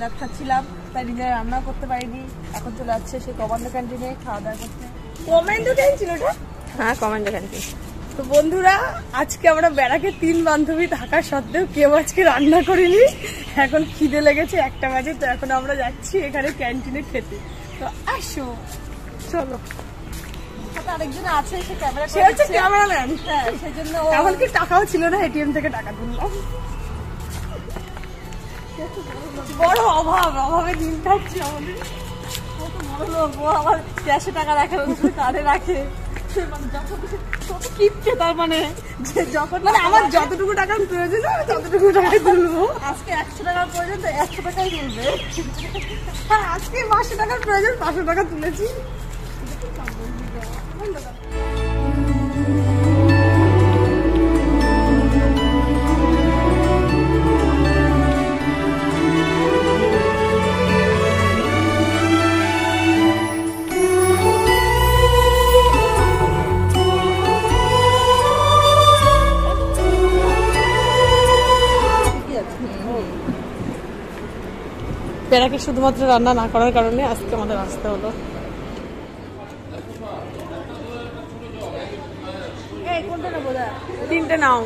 লাভ খাচ্ছিলাম, তাই নিজে রান্না করতে পারিনি। এখন চলে যাচ্ছে সেই কমান্ডো ক্যান্টিনে খাওয়া দাওয়া করতে। কমান্ডো ক্যান্টিন ওটা? হ্যাঁ, কমান্ডো ক্যান্টিন। তো বন্ধুরা, আজকে আমরা ব্যারাকে 3 বান্ধবী থাকা সত্ত্বেও কেউ আজকে রান্না করিনি। এখন খিদে লেগেছে 1টা বাজে, তো এখন আমরা যাচ্ছি এখানে ক্যান্টিনে খেতে। তো আসো, চলো। আরেকজন আছে, সে ক্যামেরা, সে হচ্ছে ক্যামেরাম্যান। হ্যাঁ, সেজন্য এমনকি টাকাও ছিল না, এটিএম থেকে টাকা তুললাম। বড় অভাবে দিন কাটছে আমাদের। কত বড় লোক, ও আবার ক্যাশে টাকা রাখার কার্ডে রাখে। তার মানে যখন মানে আমার যতটুকু টাকার প্রয়োজন আমি ততটুকু টাকাই তুলবো। আজকে 100 টাকার প্রয়োজন, তো 100 টাকাই তুলবে। হ্যাঁ, আজকে 500 টাকার প্রয়োজন, 500 টাকা তুলেছি। প্যারাকে শুধুমাত্র রান্না না করার কারণে আজকে আমাদের আসতে হলো। কোনটা নেবো? 3টে নাও।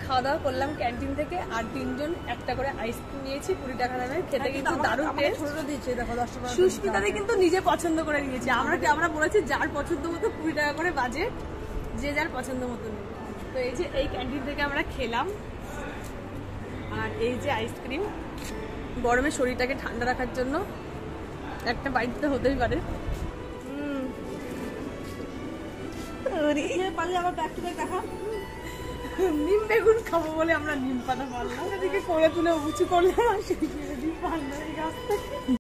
খাওয়া দাওয়া করলাম ক্যান্টিন থেকে, আর 3জন একটা করে আইসক্রিম নিয়েছি 20 টাকা দামে। খেতে কিন্তু দারুণ টেস্ট। সুস্মিতাদি কিন্তু নিজে পছন্দ করে নিয়েছে। আমরা বলেছি যার পছন্দ মতো 20 টাকা করে বাজেট, যে যার পছন্দ মতো নেবে। তো এই যে এই ক্যান্টিন থেকে আমরা খেলাম, আর এই যে আইসক্রিম, গরমে শরীরটাকে ঠান্ডা রাখার জন্য একটা বাড়িতে হতেই পারে। আবার ব্যাক টু ব্যাক দেখা। নিম বেগুন খাবো বলে আমরা নিম পাতা পারলাম, এদিকে করে তুলে উঁচু করলাম, আর সেই নিম পারলাম এই গাছ থেকে।